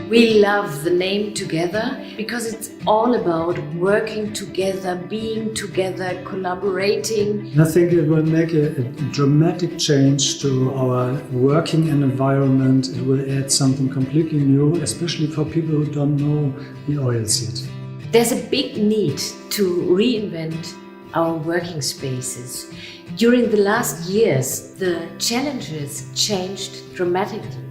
We love the name Together because it's all about working together, being together, collaborating. I think it will make a dramatic change to our working environment. It will add something completely new, especially for people who don't know the oils yet. There's a big need to reinvent our working spaces. During the last years, the challenges changed dramatically,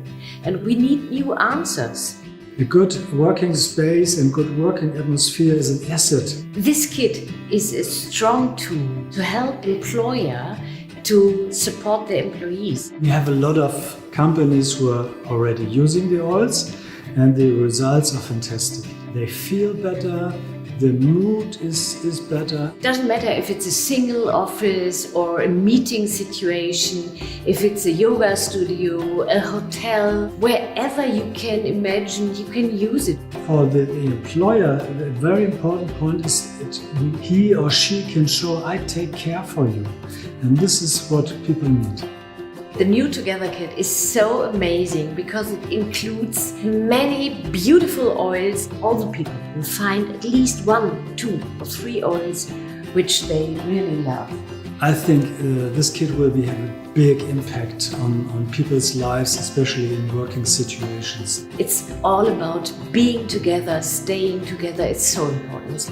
and we need new answers. A good working space and good working atmosphere is an asset. This kit is a strong tool to help employer to support their employees. We have a lot of companies who are already using the oils, and the results are fantastic. They feel better, the mood is better. Doesn't matter if it's a single office or a meeting situation, if it's a yoga studio, a hotel, wherever you can imagine, you can use it. For the employer, a very important point is that he or she can show, I take care for you. And this is what people need. The new Together kit is so amazing because it includes many beautiful oils. All the people will find at least 1, 2 or 3 oils which they really love. I think this kit will have a big impact on people's lives, especially in working situations. It's all about being together, staying together. It's so important.